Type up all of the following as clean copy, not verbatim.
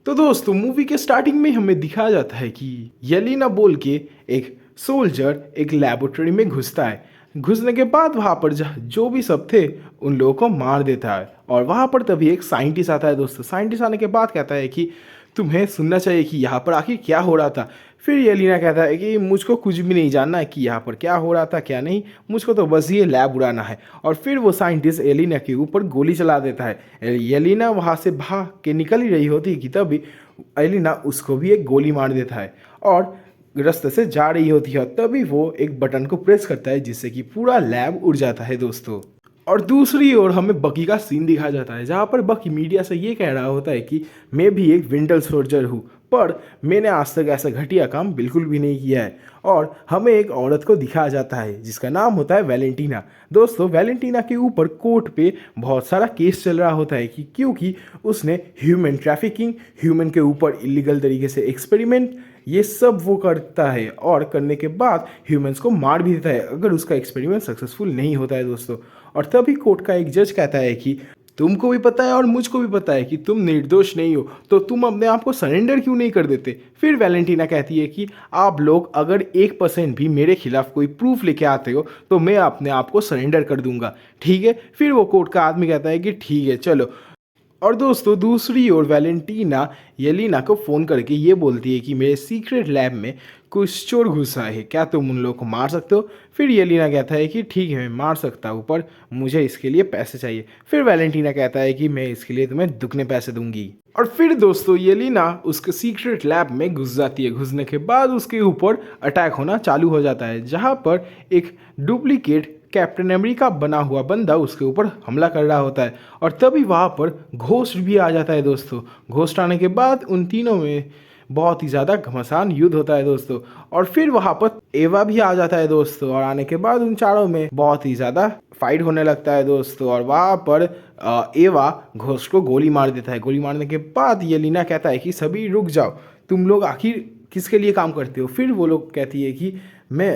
तो दोस्तों मूवी के स्टार्टिंग में हमें दिखाया जाता है कि येलिना बोल के एक सोल्जर एक लेबोरेटरी में घुसता है। घुसने के बाद वहाँ पर जो भी सब थे उन लोगों को मार देता है और वहाँ पर तभी एक साइंटिस्ट आता है। दोस्तों साइंटिस्ट आने के बाद कहता है कि तुम्हें सुनना चाहिए कि यहाँ पर आखिर क्या हो रहा था। फिर येलिना कहता है कि मुझको कुछ भी नहीं जानना है कि यहाँ पर क्या हो रहा था क्या नहीं, मुझको तो बस ये लैब उड़ाना है। और फिर वो साइंटिस्ट येलिना के ऊपर गोली चला देता है। येलिना वहाँ से भाग के निकल ही रही होती है कि तभी येलिना उसको भी एक गोली मार देता है और रास्ते से जा रही होती है। तभी वो एक बटन को प्रेस करता है जिससे कि पूरा लैब उड़ जाता है दोस्तों। और दूसरी ओर हमें बकी का सीन दिखाया जाता है जहाँ पर बकी मीडिया से ये कह रहा होता है कि मैं भी एक विंटर सोल्जर हूँ, पर मैंने आज तक ऐसा घटिया काम बिल्कुल भी नहीं किया है। और हमें एक औरत को दिखाया जाता है जिसका नाम होता है वैलेंटीना। दोस्तों वैलेंटीना के ऊपर कोर्ट पे बहुत सारा केस चल रहा होता है कि क्योंकि उसने ह्यूमन ट्रैफिकिंग, ह्यूमन के ऊपर इलीगल तरीके से एक्सपेरिमेंट, ये सब वो करता है और करने के बाद ह्यूमंस को मार भी देता है अगर उसका एक्सपेरिमेंट सक्सेसफुल नहीं होता है दोस्तों। और तभी कोर्ट का एक जज कहता है कि तुमको भी पता है और मुझको भी पता है कि तुम निर्दोष नहीं हो, तो तुम अपने आप को सरेंडर क्यों नहीं कर देते। फिर वैलेंटीना कहती है कि आप लोग अगर 1% भी मेरे खिलाफ कोई प्रूफ लेके आते हो तो मैं अपने आप को सरेंडर कर दूंगा, ठीक है। फिर वो कोर्ट का आदमी कहता है कि ठीक है चलो। और दोस्तों दूसरी ओर वैलेंटीना येलिना को फ़ोन करके ये बोलती है कि मेरे सीक्रेट लैब में कुछ चोर घुसा है, क्या तुम उन लोगों को मार सकते हो। फिर येलिना कहता है कि ठीक है मैं मार सकता हूँ, पर मुझे इसके लिए पैसे चाहिए। फिर वैलेंटीना कहता है कि मैं इसके लिए तुम्हें दुगने पैसे दूंगी। और फिर दोस्तों येलिना उसके सीक्रेट लैब में घुस जाती है। घुसने के बाद उसके ऊपर अटैक होना चालू हो जाता है जहाँ पर एक डुप्लीकेट कैप्टन अमेरिका बना हुआ बंदा उसके ऊपर हमला कर रहा होता है। और तभी वहाँ पर घोस्ट भी आ जाता है दोस्तों। घोस्ट आने के बाद उन तीनों में बहुत ही ज़्यादा घमासान युद्ध होता है दोस्तों। और फिर वहाँ पर एवा भी आ जाता है दोस्तों और आने के बाद उन चारों में बहुत ही ज़्यादा फाइट होने लगता है दोस्तों। और वहाँ पर एवा घोस्ट को गोली मार देता है। गोली मारने के बाद येलिना कहता है कि सभी रुक जाओ, तुम लोग आखिर किसके लिए काम करते हो। फिर वो लोग कहती है कि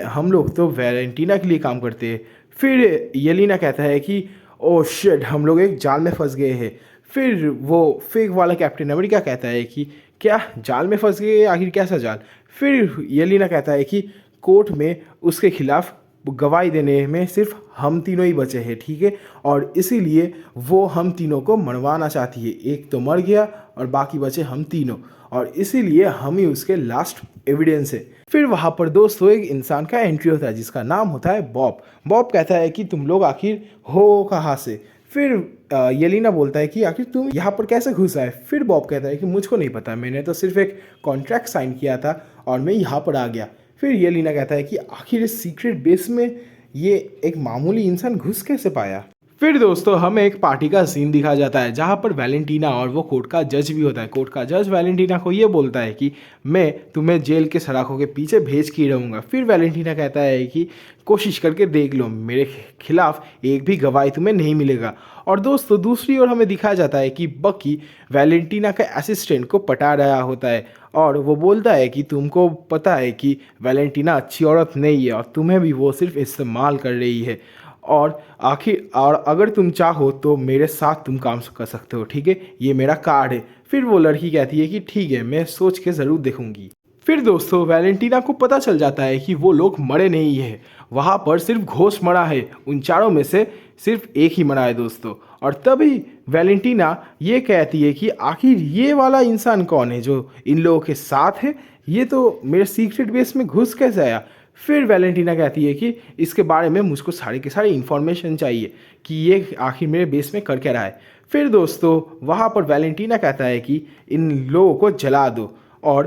हम लोग तो वैलेंटीना के लिए काम करते हैं। फिर येलिना कहता है कि ओ शिट, हम लोग एक जाल में फंस गए हैं। फिर वो फेक वाला कैप्टन अमेरिका कहता है कि क्या जाल में फंस गए, आखिर कैसा जाल। फिर येलिना कहता है कि कोर्ट में उसके खिलाफ गवाही देने में सिर्फ हम तीनों ही बचे हैं, ठीक है, और इसीलिए वो हम तीनों को मरवाना चाहती है। एक तो मर गया और बाकी बचे हम तीनों, और इसीलिए हम ही उसके लास्ट एविडेंस है। फिर वहाँ पर दोस्तों एक इंसान का एंट्री होता है जिसका नाम होता है बॉब। बॉब कहता है कि तुम लोग आखिर हो कहाँ से। फिर येलिना बोलता है कि आखिर तुम यहाँ पर कैसे घुसा है। फिर बॉब कहता है कि मुझको नहीं पता, मैंने तो सिर्फ एक कॉन्ट्रैक्ट साइन किया था और मैं यहाँ पर आ गया। फिर येलिना कहता है कि आखिर इस सीक्रेट बेस में ये एक मामूली इंसान घुस कैसे पाया। फिर दोस्तों हमें एक पार्टी का सीन दिखाया जाता है जहाँ पर वैलेंटीना और वो कोर्ट का जज भी होता है। कोर्ट का जज वैलेंटीना को ये बोलता है कि मैं तुम्हें जेल के सलाखों के पीछे भेज के ही रहूँगा। फिर वैलेंटीना कहता है कि कोशिश करके देख लो, मेरे खिलाफ एक भी गवाही तुम्हें नहीं मिलेगा। और दोस्तों दूसरी ओर हमें दिखाया जाता है कि बकी वैलेंटीना के असिस्टेंट को पटा रहा होता है और वो बोलता है कि तुमको पता है कि वैलेंटीना अच्छी औरत नहीं है और तुम्हें भी वो सिर्फ इस्तेमाल कर रही है, और अगर तुम चाहो तो मेरे साथ तुम काम कर सकते हो, ठीक है, ये मेरा कार्ड है। फिर वो लड़की कहती है कि ठीक है, मैं सोच के ज़रूर देखूंगी। फिर दोस्तों वैलेंटीना को पता चल जाता है कि वो लोग मरे नहीं है, वहाँ पर सिर्फ घोस्ट मरा है। उन चारों में से सिर्फ एक ही मरा है दोस्तों। और तभी वैलेंटीना ये कहती है कि आखिर ये वाला इंसान कौन है जो इन लोगों के साथ है, ये तो मेरे सीक्रेट बेस में घुस कैसे आया। फिर वैलेंटीना कहती है कि इसके बारे में मुझको सारी की सारी इन्फॉर्मेशन चाहिए कि ये आखिर मेरे बेस में कर क्या रहा है। फिर दोस्तों वहाँ पर वैलेंटीना कहता है कि इन लोगों को जला दो और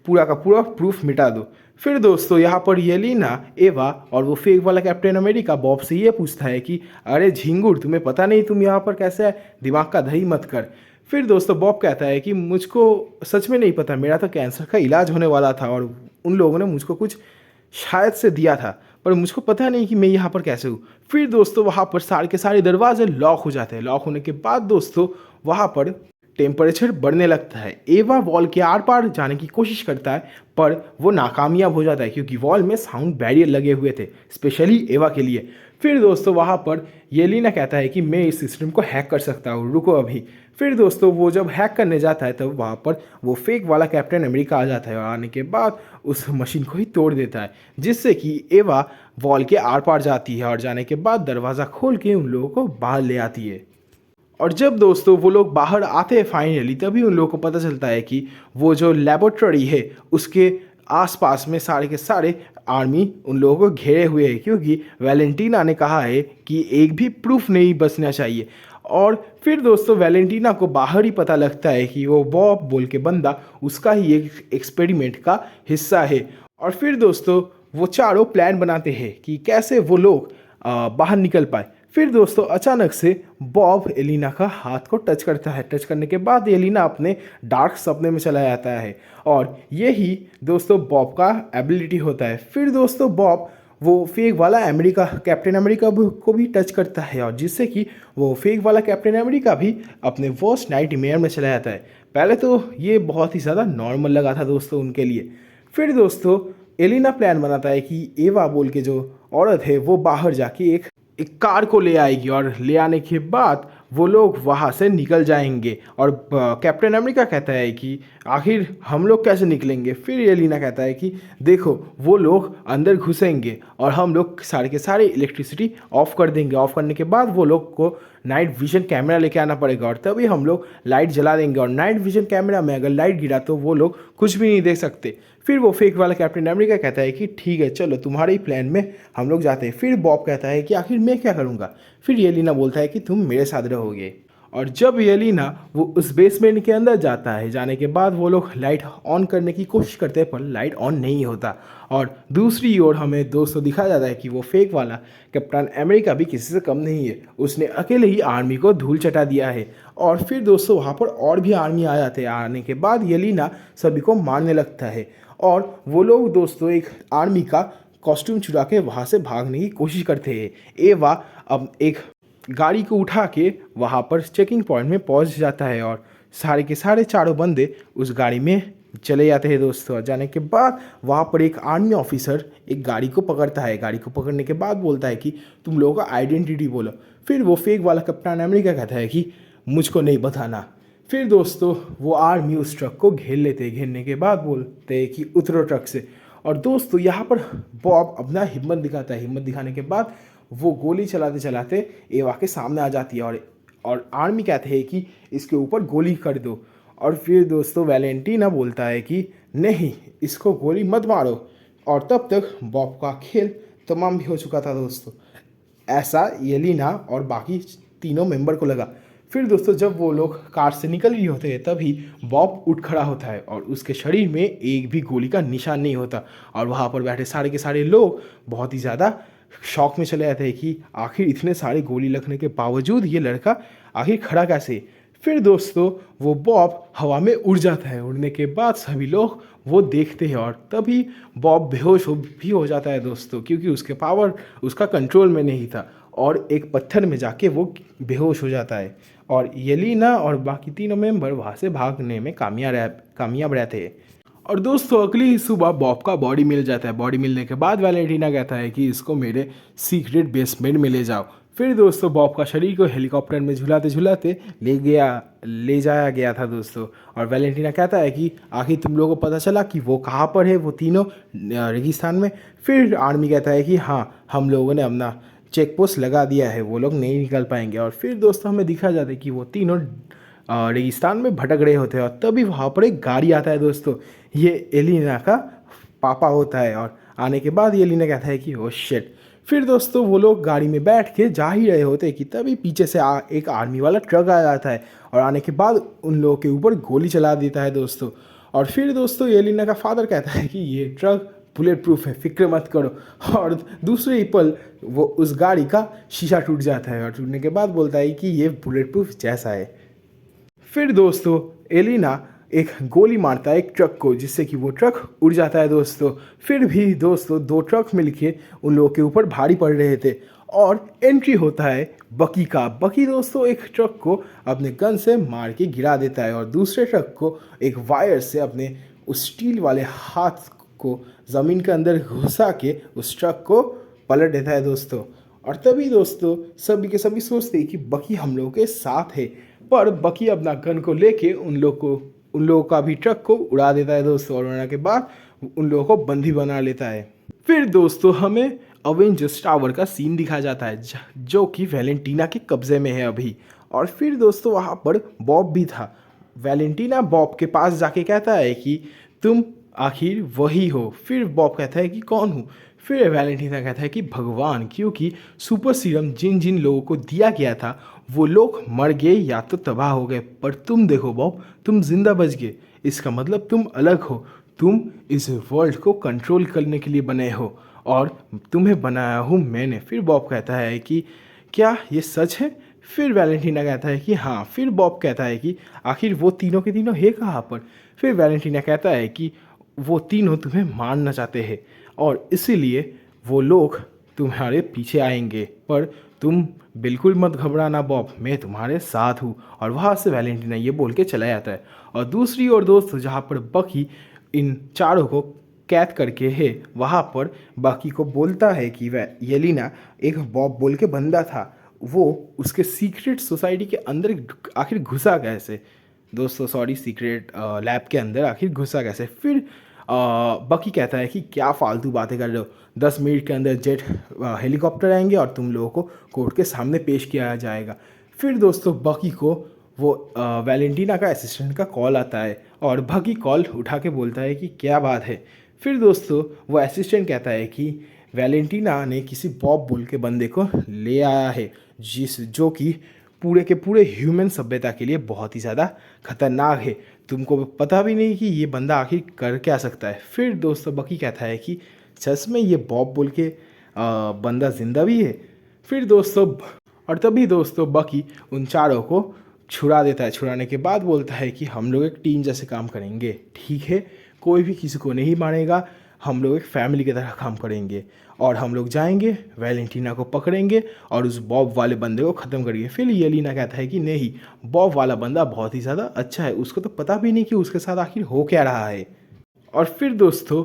पूरा का पूरा प्रूफ मिटा दो। फिर दोस्तों यहाँ पर येलिना, एवा और वो फेक वाला कैप्टन अमेरिका बॉब से ये पूछता है कि अरे झिंगुर, तुम्हें पता नहीं तुम यहाँ पर कैसे है, दिमाग का दही मत कर। फिर दोस्तों बॉब कहता है कि मुझको सच में नहीं पता, मेरा तो कैंसर का इलाज होने वाला था और उन लोगों ने मुझको कुछ शायद से दिया था, पर मुझको पता नहीं कि मैं यहाँ पर कैसे हूँ। फिर दोस्तों वहाँ पर सारे के सारे दरवाजे लॉक हो जाते हैं। लॉक होने के बाद दोस्तों वहाँ पर टेम्परेचर बढ़ने लगता है। एवा वॉल के आर पार जाने की कोशिश करता है पर वो नाकामयाब हो जाता है क्योंकि वॉल में साउंड बैरियर लगे हुए थे स्पेशली एवा के लिए। फिर दोस्तों वहाँ पर येलिना कहता है कि मैं इस सिस्टम को हैक कर सकता हूँ, रुको अभी। फिर दोस्तों वो जब हैक करने जाता है तब वहाँ पर वो फेक वाला कैप्टन अमेरिका आ जाता है और आने के बाद उस मशीन को ही तोड़ देता है, जिससे कि एवा वॉल के आर पार जाती है और जाने के बाद दरवाज़ा खोल के उन लोगों को बाहर ले आती है। और जब दोस्तों वो लोग बाहर आते हैं फाइनली, तभी उन लोगों को पता चलता है कि वो जो लेबोरेटरी है उसके आसपास में सारे के सारे आर्मी उन लोगों को घेरे हुए हैं, क्योंकि वैलेंटीना ने कहा है कि एक भी प्रूफ नहीं बचना चाहिए। और फिर दोस्तों वैलेंटीना को बाहर ही पता लगता है कि वो बॉब बोल के बंदा उसका ही एक एक्सपेरिमेंट का हिस्सा है। और फिर दोस्तों वो चारों प्लान बनाते हैं कि कैसे वो लोग बाहर निकल पाए। फिर दोस्तों अचानक से बॉब एलिना का हाथ को टच करता है। टच करने के बाद एलिना अपने डार्क सपने में चला जाता है और यही दोस्तों बॉब का एबिलिटी होता है। फिर दोस्तों बॉब वो फेक वाला अमेरिका कैप्टन अमेरिका को भी टच करता है और जिससे कि वो फेक वाला कैप्टन अमेरिका भी अपने वर्स्ट नाइटमेयर में चला जाता है। पहले तो ये बहुत ही ज़्यादा नॉर्मल लगा था दोस्तों उनके लिए। फिर दोस्तों एलिना प्लान बनाता है कि एवा बोल के जो औरत है वो बाहर जाके एक कार को ले आएगी और ले आने के बाद वो लोग वहाँ से निकल जाएंगे। और कैप्टन अमेरिका कहता है कि आखिर हम लोग कैसे निकलेंगे। फिर एलिना कहता है कि देखो वो लोग अंदर घुसेंगे और हम लोग सारे के सारे इलेक्ट्रिसिटी ऑफ कर देंगे। ऑफ करने के बाद वो लोग को नाइट विजन कैमरा लेके आना पड़ेगा और तभी हम लोग लाइट जला देंगे। और नाइट विजन कैमरा में अगर लाइट गिरा तो वो लोग कुछ भी नहीं देख सकते। फिर वो फेक वाला कैप्टन अमेरिका कहता है कि ठीक है चलो तुम्हारे ही प्लान में हम लोग जाते हैं। फिर बॉब कहता है कि आखिर मैं क्या करूँगा। फिर येलिना बोलता है कि तुम मेरे साथ रहोगे। और जब येलिना वो उस बेसमेंट के अंदर जाता है, जाने के बाद वो लोग लाइट ऑन करने की कोशिश करते हैं पर लाइट ऑन नहीं होता। और दूसरी ओर हमें दोस्तों दिखाया जाता है कि वो फेक वाला कैप्टन अमेरिका भी किसी से कम नहीं है, उसने अकेले ही आर्मी को धूल चटा दिया है। और फिर दोस्तों वहाँ पर और भी आर्मी आ जाते हैं। आने के बाद येलिना सभी को मारने लगता है और वो लोग दोस्तों एक आर्मी का कॉस्ट्यूम चुरा के वहाँ से भागने की कोशिश करते हैं। एवा अब एक गाड़ी को उठा के वहाँ पर चेकिंग पॉइंट में पहुँच जाता है और सारे के सारे चारों बंदे उस गाड़ी में चले जाते हैं दोस्तों। जाने के बाद वहाँ पर एक आर्मी ऑफिसर एक गाड़ी को पकड़ता है। गाड़ी को पकड़ने के बाद बोलता है कि तुम लोगों का आइडेंटिटी बोलो। फिर वो फेक वाला कप्तान अमेरिका कहता है कि मुझको नहीं बताना। फिर दोस्तों वो आर्मी उस ट्रक को घेर लेते हैं। घेरने के बाद बोलते हैं कि उतरो ट्रक से। और दोस्तों यहाँ पर बॉब अपना हिम्मत दिखाता है। हिम्मत दिखाने के बाद वो गोली चलाते चलाते एवा के सामने आ जाती है और आर्मी कहते हैं कि इसके ऊपर गोली कर दो। और फिर दोस्तों वैलेंटीना बोलता है कि नहीं इसको गोली मत मारो। और तब तक बॉब का खेल तमाम भी हो चुका था दोस्तों। ऐसा येलिना और बाकी तीनों मेंबर को लगा। फिर दोस्तों जब वो लोग कार से निकल रही होते हैं तभी बॉब उठ खड़ा होता है और उसके शरीर में एक भी गोली का निशान नहीं होता। और वहाँ पर बैठे सारे के सारे लोग बहुत ही ज़्यादा शौक में चले जाते हैं कि आखिर इतने सारे गोली लगने के बावजूद ये लड़का आखिर खड़ा कैसे। फिर दोस्तों वो बॉब हवा में उड़ जाता है। उड़ने के बाद सभी लोग वो देखते हैं और तभी बॉब बेहोश भी हो जाता है दोस्तों, क्योंकि उसके पावर उसका कंट्रोल में नहीं था और एक पत्थर में जाके वो बेहोश हो जाता है। और येलिना और बाकी तीनों मेंबर वहाँ से भागने में कामयाब रहते हैं। और दोस्तों अगली ही सुबह बॉब का बॉडी मिल जाता है। बॉडी मिलने के बाद वैलेंटीना कहता है कि इसको मेरे सीक्रेट बेसमेंट में ले जाओ। फिर दोस्तों बॉब का शरीर को हेलीकॉप्टर में झुलाते झुलाते ले जाया गया था दोस्तों। और वैलेंटीना कहता है कि आखिर तुम लोगों को पता चला कि वो कहाँ पर है, वो तीनों रेगिस्तान में। फिर आर्मी कहता है कि हाँ हम लोगों ने अपना चेक पोस्ट लगा दिया है, वो लोग नहीं निकल पाएंगे। और फिर दोस्तों हमें दिखा जाता है कि वो तीनों रेगिस्तान में भटक रहे होते हैं और तभी वहाँ पर एक गाड़ी आता है दोस्तों। ये एलिना का पापा होता है और आने के बाद ये एलिना कहता है कि ओ शिट। फिर दोस्तों वो लोग गाड़ी में बैठ के जा ही रहे होते कि तभी पीछे से एक आर्मी वाला ट्रक आ जाता है और आने के बाद उन लोगों के ऊपर गोली चला देता है दोस्तों। और फिर दोस्तों एलिना का फादर कहता है कि ये ट्रक बुलेट प्रूफ है, फिक्र मत करो। और दूसरे ही पल वो उस गाड़ी का शीशा टूट जाता है और टूटने के बाद बोलता है कि ये बुलेट प्रूफ जैसा है। फिर दोस्तों एलिना एक गोली मारता है एक ट्रक को, जिससे कि वो ट्रक उड़ जाता है दोस्तों। फिर भी दोस्तों दो ट्रक मिलके उन लोगों के ऊपर भारी पड़ रहे थे और एंट्री होता है बकी का। बकी दोस्तों एक ट्रक को अपने गन से मार के गिरा देता है और दूसरे ट्रक को एक वायर से अपने उस स्टील वाले हाथ को ज़मीन के अंदर घुसा के उस ट्रक को पलट देता है दोस्तों। और तभी दोस्तों सभी के सभी सोचते हैं कि बकी हम लोगों के साथ है, पर बकी अपना गन को लेके उन लोगों का भी ट्रक को उड़ा देता है दोस्तों, और उड़ाने के बाद उन लोगों को बंदी बना लेता है। फिर दोस्तों हमें अवेंजर्स टावर का सीन दिखाया जाता है जो कि वैलेंटीना के कब्जे में है अभी। और फिर दोस्तों वहाँ पर बॉब भी था। वैलेंटीना बॉब के पास जाके कहता है कि तुम आखिर वही हो। फिर बॉब कहता है कि कौन हूँ। फिर वैलेंटीना कहता है कि भगवान, क्योंकि सुपर सीरम जिन जिन लोगों को दिया गया था वो लोग मर गए या तो तबाह हो गए, पर तुम देखो बॉब, तुम जिंदा बच गए। इसका मतलब तुम अलग हो, तुम इस वर्ल्ड को कंट्रोल करने के लिए बने हो और तुम्हें बनाया हूँ मैंने। फिर बॉब कहता है कि क्या ये सच है। फिर वैलेंटीना कहता है कि हाँ। फिर बॉब कहता है कि आखिर वो तीनों के तीनों है कहाँ पर। फिर वैलेंटीना कहता है कि वो तीनों तुम्हें मारना चाहते हैं और इसीलिए वो लोग तुम्हारे पीछे आएंगे, पर तुम बिल्कुल मत घबराना बॉब, मैं तुम्हारे साथ हूँ। और वहाँ से वैलेंटीना ये बोल के चला जाता है। और दूसरी ओर दोस्त जहाँ पर बकी इन चारों को कैद करके है, वहाँ पर बाकी को बोलता है कि वह येलिना एक बॉब बोल के बंदा था, वो उसके सीक्रेट सोसाइटी के अंदर आखिर घुसा कैसे दोस्तों, सॉरी सीक्रेट लैब के अंदर आखिर घुसा कैसे। फिर बकी कहता है कि क्या फालतू बातें कर रहे हो, 10 मिनट के अंदर जेट हेलीकॉप्टर आएंगे और तुम लोगों को कोर्ट के सामने पेश किया जाएगा। फिर दोस्तों बकी को वो वैलेंटीना का असिस्टेंट का कॉल आता है और बकी कॉल उठा के बोलता है कि क्या बात है। फिर दोस्तों वो असिस्टेंट कहता है कि वैलेंटीना ने किसी बॉब बोल के बंदे को ले आया है जो कि पूरे के पूरे ह्यूमन सभ्यता के लिए बहुत ही ज़्यादा खतरनाक है, तुमको पता भी नहीं कि ये बंदा आखिर कर क्या सकता है। फिर दोस्तों बकी कहता है कि सच में ये बॉब बोल के बंदा जिंदा भी है। फिर दोस्तों और तभी दोस्तों बकी उन चारों को छुड़ा देता है। छुड़ाने के बाद बोलता है कि हम लोग एक टीम जैसे काम करेंगे, ठीक है, कोई भी किसी को नहीं मारेगा, हम लोग एक फैमिली की तरह काम करेंगे और हम लोग जाएंगे वैलेंटीना को पकड़ेंगे और उस बॉब वाले बंदे को ख़त्म करेंगे। फिर येलिना कहता है कि नहीं, बॉब वाला बंदा बहुत ही ज़्यादा अच्छा है, उसको तो पता भी नहीं कि उसके साथ आखिर हो क्या रहा है। और फिर दोस्तों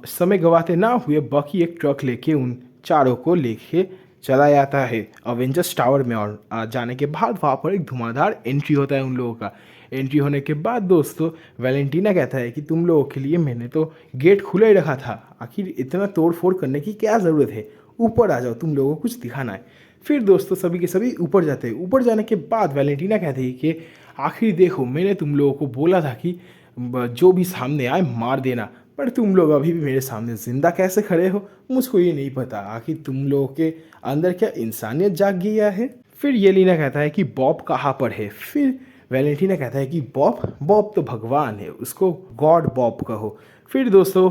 समय गवाते ना हुए बकी एक ट्रक लेके उन चारों को लेके चला जाता है अवेंजर्स टावर में। और जाने के बाद वहाँ पर एक धुआंधार एंट्री होता है उन लोगों का। एंट्री होने के बाद दोस्तों वैलेंटीना कहता है कि तुम लोगों के लिए मैंने तो गेट खुला ही रखा था, आखिर इतना तोड़ फोड़ करने की क्या ज़रूरत है, ऊपर आ जाओ, तुम लोगों को कुछ दिखाना है। फिर दोस्तों सभी के सभी ऊपर जाते हैं। ऊपर जाने के बाद वैलेंटीना कहती है कि आखिर देखो, मैंने तुम लोगों को बोला था कि जो भी सामने आए मार देना, पर तुम लोग अभी भी मेरे सामने ज़िंदा कैसे खड़े हो, मुझको ये नहीं पता, आखिर तुम लोगों के अंदर क्या इंसानियत जाग गया है। फिर येलिना कहता है कि बॉब कहाँ पर है। फिर वैलेंटीना कहता है कि बॉब तो भगवान है, उसको गॉड बॉब कहो। फिर दोस्तों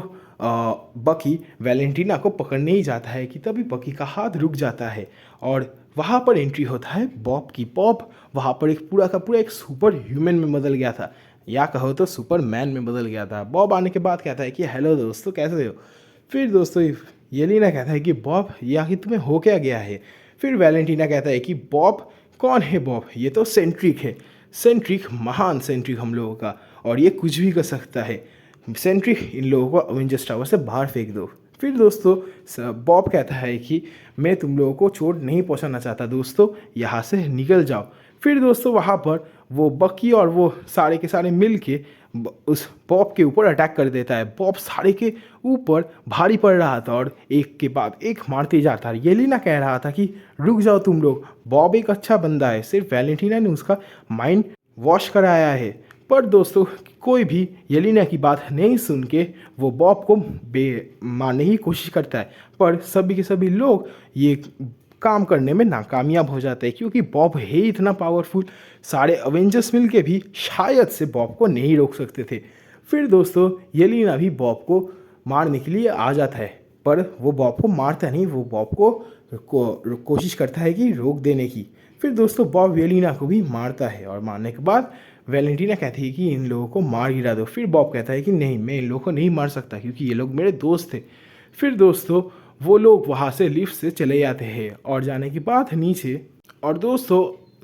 बकी वैलेंटीना को पकड़ने ही जाता है कि तभी बकी का हाथ रुक जाता है और वहाँ पर एंट्री होता है बॉब की। बॉब वहाँ पर एक पूरा का पूरा एक सुपर ह्यूमन में बदल गया था, या कहो तो सुपरमैन में बदल गया था। बॉब आने के बाद कहता है कि हेलो दोस्तों, कैसे हो। फिर दोस्तों येलिना कहता है कि बॉब ये आखिर तुम्हें हो क्या गया है। फिर वैलेंटीना कहता है कि बॉब कौन है बॉब, ये तो सेंट्रिक है, सेंट्रिक महान सेंट्रिक हम लोगों का, और ये कुछ भी कर सकता है। सेंट्रिक इन लोगों को अवेंजर्स टावर से बाहर फेंक दो। फिर दोस्तों बॉब कहता है कि मैं तुम लोगों को चोट नहीं पहुंचाना चाहता दोस्तों, यहाँ से निकल जाओ। फिर दोस्तों वहाँ पर वो बकी और वो सारे के सारे मिल के उस बॉब के ऊपर अटैक कर देता है। बॉब सारे के ऊपर भारी पड़ रहा था और एक के बाद एक मारते जाता है। येलिना कह रहा था कि रुक जाओ तुम लोग, बॉब एक अच्छा बंदा है, सिर्फ वैलेंटीना ने उसका माइंड वॉश कराया है। पर दोस्तों कोई भी येलिना की बात नहीं सुन के वो बॉब को मारने की कोशिश करता है, पर सभी के सभी लोग ये काम करने में नाकामयाब हो जाते हैं, क्योंकि बॉब है इतना पावरफुल, सारे अवेंजर्स मिलके भी शायद से बॉब को नहीं रोक सकते थे। फिर दोस्तों येलिना भी बॉब को मारने के लिए आ जाता है, पर वो बॉब को मारता नहीं, वो बॉब को कोशिश करता है कि रोक देने की। फिर दोस्तों बॉब येलिना को भी मारता है और मारने के बाद वैलेंटीना कहती है कि इन लोगों को मार गिरा दो। फिर बॉब कहता है कि नहीं, मैं इन लोगों को नहीं मार सकता क्योंकि ये लोग मेरे दोस्त थे। फिर दोस्तों वो लोग वहाँ से लिफ्ट से चले जाते हैं और जाने के बाद नीचे, और दोस्तों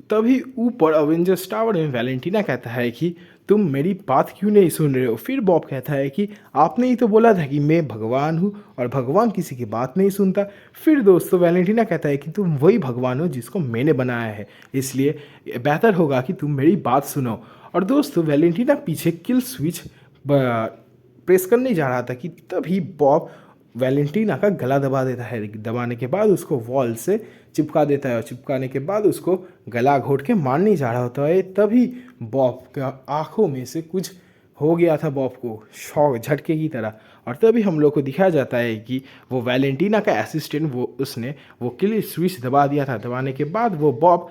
तभी ऊपर अवेंजर्स टावर में वैलेंटीना कहता है कि तुम मेरी बात क्यों नहीं सुन रहे हो? फिर बॉब कहता है कि आपने ही तो बोला था कि मैं भगवान हूँ और भगवान किसी की बात नहीं सुनता। फिर दोस्तों वैलेंटीना कहता है कि तुम वही भगवान हो जिसको मैंने बनाया है, इसलिए बेहतर होगा कि तुम मेरी बात सुनो। और दोस्तों वैलेंटीना पीछे किल स्विच प्रेस करने जा रहा था कि तभी बॉब वैलेंटीना का गला दबा देता है। दबाने के बाद उसको वॉल से चिपका देता है और चिपकाने के बाद उसको गला घोट के मारने जा रहा होता है। तभी बॉब का आंखों में से कुछ हो गया था, बॉब को शॉक झटके की तरह। और तभी हम लोग को दिखाया जाता है कि वो वैलेंटीना का असिस्टेंट उसने वो किल स्विच दबा दिया था। दबाने के बाद वो बॉब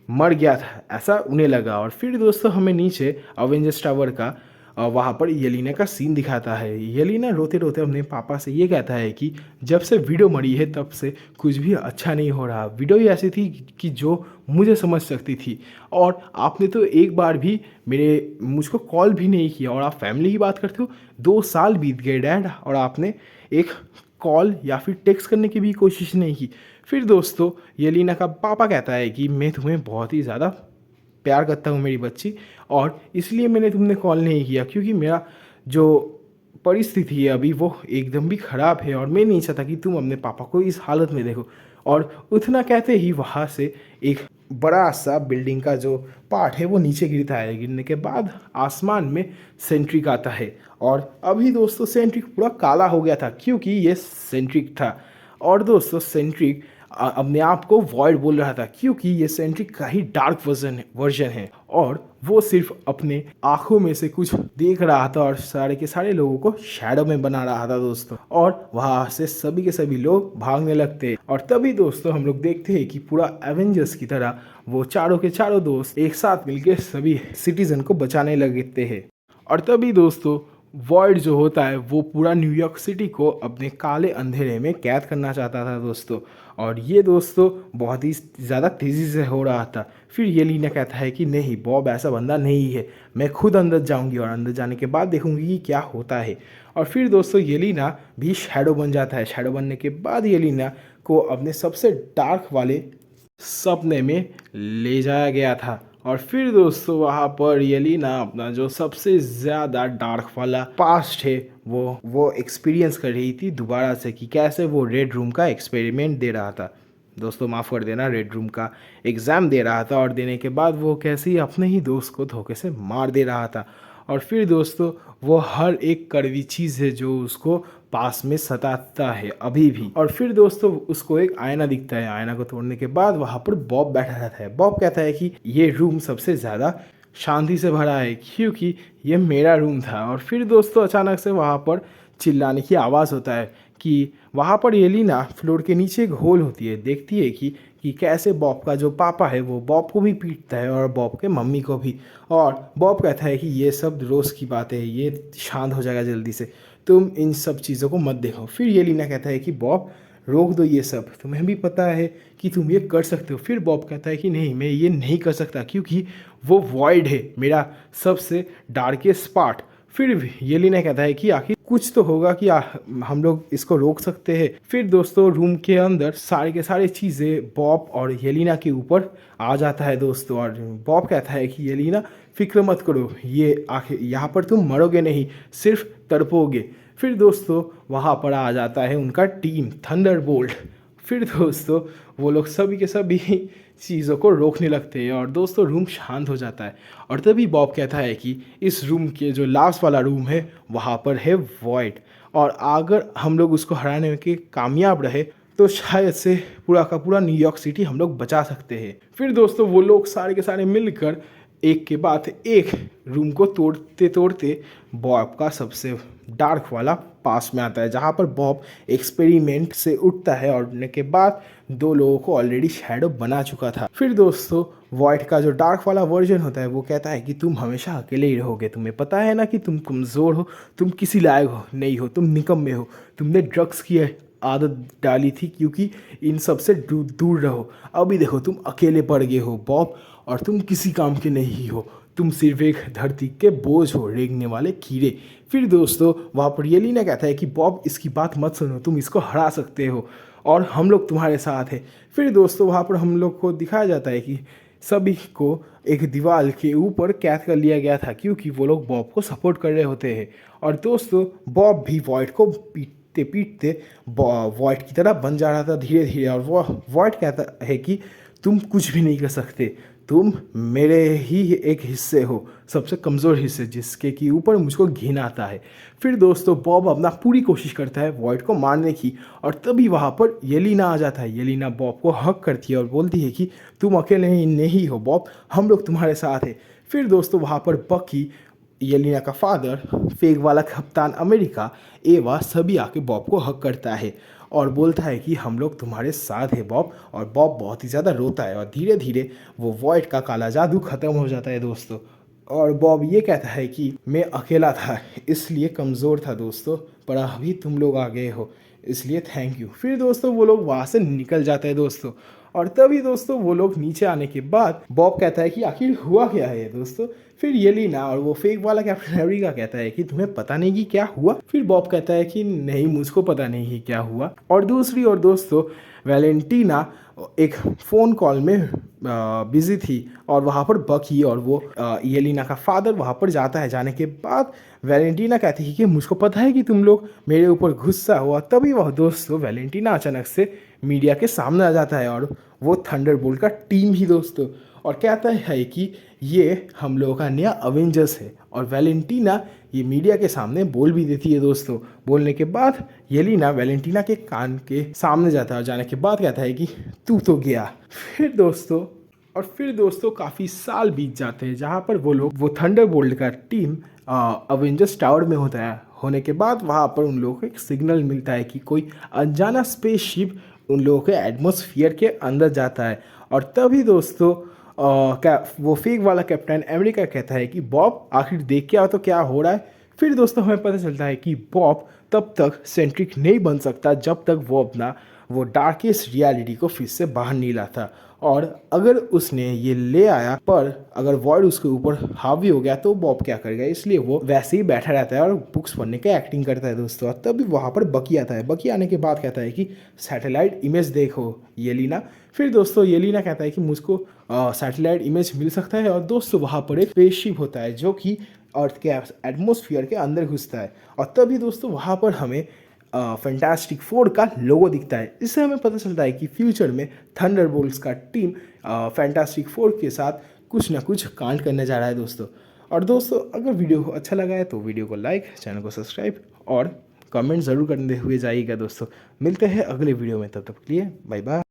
मर गया था, ऐसा उन्हें लगा। और फिर दोस्तों हमें नीचे अवेंजर्स टावर का वहाँ पर येलिना का सीन दिखाता है। येलिना रोते रोते अपने पापा से ये कहता है कि जब से वीडियो मरी है तब से कुछ भी अच्छा नहीं हो रहा। वीडियो ही ऐसी थी कि जो मुझे समझ सकती थी, और आपने तो एक बार भी मुझको कॉल भी नहीं किया, और आप फैमिली की बात करते हो। 2 साल बीत गए डैड, और आपने एक कॉल या फिर टेक्स्ट करने की भी कोशिश नहीं की। फिर दोस्तों येलिना का पापा कहता है कि मैं तुम्हें बहुत ही ज़्यादा प्यार करता हूँ मेरी बच्ची, और इसलिए मैंने तुमने कॉल नहीं किया, क्योंकि मेरा जो परिस्थिति है अभी वो एकदम भी ख़राब है, और मैं नहीं चाहता कि तुम अपने पापा को इस हालत में देखो। और उतना कहते ही वहाँ से एक बड़ा सा बिल्डिंग का जो पार्ट है वो नीचे गिरता है। गिरने के बाद आसमान में सेंट्रिक आता है, और अभी दोस्तों सेंट्रिक पूरा काला हो गया था क्योंकि ये सेंट्रिक था। और दोस्तों सेंट्रिक अपने आप को वॉइड बोल रहा था क्योंकि ये सेंट्रिक का ही डार्क वर्जन है, और वो सिर्फ अपने आंखों में से कुछ देख रहा था और सारे के सारे लोगों को शैडो में बना रहा था दोस्तों। और वहाँ से सभी के सभी लोग भागने लगते हैं। और तभी दोस्तों हम लोग देखते हैं कि पूरा एवेंजर्स की तरह वो चारों के चारों दोस्त एक साथ मिलकर सभी सिटीजन को बचाने लगते हैं। और तभी दोस्तों वॉइड जो होता है वो पूरा न्यूयॉर्क सिटी को अपने काले अंधेरे में कैद करना चाहता था दोस्तों, और ये दोस्तों बहुत ही ज़्यादा तेज़ी से हो रहा था। फिर येलिना कहता है कि नहीं, बॉब ऐसा बंदा नहीं है, मैं खुद अंदर जाऊंगी और अंदर जाने के बाद देखूंगी कि क्या होता है। और फिर दोस्तों येलिना भी शैडो बन जाता है। शैडो बनने के बाद येलिना को अपने सबसे डार्क वाले सपने में ले जाया गया था। और फिर दोस्तों वहाँ पर येलिना अपना जो सबसे ज़्यादा डार्क वाला पास्ट है वो एक्सपीरियंस कर रही थी दोबारा से, कि कैसे वो रेड रूम का एक्सपेरिमेंट दे रहा था। दोस्तों माफ़ कर देना, रेड रूम का एग्ज़ाम दे रहा था, और देने के बाद वो कैसे ही अपने ही दोस्त को धोखे से मार दे रहा था। और फिर दोस्तों वो हर एक कड़वी चीज़ है जो उसको पास में सताता है अभी भी। और फिर दोस्तों उसको एक आईना दिखता है। आईना को तोड़ने के बाद वहाँ पर बॉब बैठा रहता है। बॉब कहता है कि ये रूम सबसे ज़्यादा शांति से भरा है क्योंकि ये मेरा रूम था। और फिर दोस्तों अचानक से वहाँ पर चिल्लाने की आवाज़ होता है कि वहाँ पर येलिना फ्लोर के नीचे एक होल होती है, देखती है कि कैसे बॉब का जो पापा है वो बॉब को भी पीटता है और बॉब के मम्मी को भी। और बॉब कहता है कि ये सब रोज़ की बात है, ये शांत हो जाएगा जल्दी से, तुम इन सब चीज़ों को मत देखो। फिर येलिना कहता है कि बॉब रोक दो ये सब, तुम्हें भी पता है कि तुम ये कर सकते हो। फिर बॉब कहता है कि नहीं, मैं ये नहीं कर सकता क्योंकि वो वॉइड है, मेरा सबसे डार्केस्ट पार्ट। फिर येलिना कहता है कि आखिर कुछ तो होगा कि हम लोग इसको रोक सकते हैं। फिर दोस्तों रूम के अंदर सारे के सारे चीज़ें बॉब और येलिना के ऊपर आ जाता है दोस्तों, और बॉब कहता है कि येलिना फिक्र मत करो, ये आखिर यहाँ पर तुम मरोगे नहीं, सिर्फ तड़पोगे। फिर दोस्तों वहाँ पर आ जाता है उनका टीम थंडरबोल्ट। फिर दोस्तों वो लोग सभी के सभी चीज़ों को रोकने लगते हैं, और दोस्तों रूम शांत हो जाता है। और तभी बॉब कहता है कि इस रूम के जो लास्ट वाला रूम है वहाँ पर है वॉइड, और अगर हम लोग उसको हराने के कामयाब रहे तो शायद से पूरा का पूरा न्यूयॉर्क सिटी हम लोग बचा सकते हैं। फिर दोस्तों वो लोग सारे के सारे मिलकर एक के बाद एक रूम को तोड़ते तोड़ते बॉब का सबसे डार्क वाला पास में आता है, जहाँ पर बॉब एक्सपेरिमेंट से उठता है, और उठने के बाद 2 लोगों को ऑलरेडी शैडो बना चुका था। फिर दोस्तों वॉइड का जो डार्क वाला वर्जन होता है वो कहता है कि तुम हमेशा अकेले ही रहोगे, तुम्हें पता है ना कि तुम कमज़ोर हो, तुम किसी लायक हो नहीं हो, तुम निकम्मे हो, तुमने ड्रग्स की आदत डाली थी क्योंकि इन सब से दूर रहो। अभी देखो तुम अकेले पड़ गए हो बॉब, और तुम किसी काम के नहीं हो, तुम सिर्फ एक धरती के बोझ हो, रेंगने वाले कीड़े। फिर दोस्तों वहाँ पर येलिना कहता है कि बॉब इसकी बात मत सुनो, तुम इसको हरा सकते हो और हम लोग तुम्हारे साथ हैं। फिर दोस्तों वहाँ पर हम लोग को दिखाया जाता है कि सभी को एक दीवार के ऊपर कैद कर लिया गया था क्योंकि वो लोग बॉब को सपोर्ट कर रहे होते हैं। और दोस्तों बॉब भी वॉइड को पीटते पीटते वॉइड की तरह बन जा रहा था धीरे धीरे। और वो वॉइड कहता है कि तुम कुछ भी नहीं कर सकते, तुम मेरे ही एक हिस्से हो, सबसे कमज़ोर हिस्से, जिसके कि ऊपर मुझको घिन आता है। फिर दोस्तों बॉब अपना पूरी कोशिश करता है वॉइड को मारने की, और तभी वहाँ पर येलिना आ जाता है। येलिना बॉब को हक करती है और बोलती है कि तुम अकेले ही नहीं हो बॉब, हम लोग तुम्हारे साथ हैं। फिर दोस्तों वहाँ पर बकी, येलिना का फादर, फेक वाला कप्तान अमेरिका, एवा सभी आके बॉब को हक करता है और बोलता है कि हम लोग तुम्हारे साथ हैं बॉब। और बॉब बहुत ही ज़्यादा रोता है और धीरे धीरे वो वॉइड का काला जादू ख़त्म हो जाता है दोस्तों। और बॉब ये कहता है कि मैं अकेला था इसलिए कमज़ोर था दोस्तों, पर अभी तुम लोग आ गए हो इसलिए थैंक यू। फिर दोस्तों वो लोग वहाँ से निकल जाते हैं दोस्तों। और तभी दोस्तों वो लोग नीचे आने के बाद बॉब कहता है कि आखिर हुआ क्या है दोस्तों। फिर येलिना और वो फेक वाला कैप्टन अमेरिका कहता है कि तुम्हें पता नहीं कि क्या हुआ। फिर बॉब कहता है कि नहीं, मुझको पता नहीं कि क्या हुआ। और दूसरी ओर दोस्तों वैलेंटीना एक फ़ोन कॉल में बिजी थी और वहाँ पर बकी और वो येलिना का फादर वहाँ पर जाता है। जाने के बाद वैलेंटीना कहती है कि मुझको पता है कि तुम लोग मेरे ऊपर गुस्सा हुआ। तभी वह दोस्तों वैलेंटीना अचानक से मीडिया के सामने आ जाता है और वो थंडरबोल्ट का टीम ही दोस्तों, और कहता है कि ये हम लोगों का नया अवेंजर्स है। और वैलेंटीना ये मीडिया के सामने बोल भी देती है दोस्तों। बोलने के बाद येलिना वैलेंटीना के कान के सामने जाता है और जाने के बाद कहता है कि तू तो गया। फिर दोस्तों काफ़ी साल बीत जाते हैं जहाँ पर वो थंडरबोल्ट का टीम अवेंजर्स टावर में होता है। होने के बाद वहाँ पर उन लोगों को एक सिग्नल मिलता है कि कोई अनजाना स्पेसशिप उन लोगों के एटमॉस्फेयर के अंदर जाता है। और तभी दोस्तों वो फेक वाला कैप्टन अमेरिका कहता है कि बॉब आखिर देख के आओ तो क्या हो रहा है। फिर दोस्तों हमें पता चलता है कि बॉब तब तक सेंट्रिक नहीं बन सकता जब तक वो अपना वो डार्केस्ट रियलिटी को फिर से बाहर नहीं लाता। और अगर उसने ये ले आया पर अगर वॉइड उसके ऊपर हावी हो गया तो बॉब क्या करेगा, इसलिए वो वैसे ही बैठा रहता है और बुक्स पढ़ने का एक्टिंग करता है दोस्तों। तभी वहाँ पर बकी आता है। बकी आने के बाद कहता है कि सैटेलाइट इमेज देखो येलिना। फिर दोस्तों येलिना कहता है कि मुझको सैटेलाइट इमेज मिल सकता है। और दोस्तों वहाँ पर एक स्पेसशिप होता है जो कि अर्थ के एटमॉस्फेयर के अंदर घुसता है। और तभी दोस्तों वहाँ पर हमें फैंटास्टिक फोर का लोगो दिखता है। इससे हमें पता चलता है कि फ्यूचर में थंडरबोल्ट्स का टीम फैंटास्टिक फोर के साथ कुछ ना कुछ कांड करने जा रहा है दोस्तों। और दोस्तों अगर वीडियो अच्छा लगा है तो वीडियो को लाइक, चैनल को सब्सक्राइब और कमेंट ज़रूर करते हुए जाइएगा दोस्तों। मिलते हैं अगले वीडियो में, तब तक के लिए बाय बाय।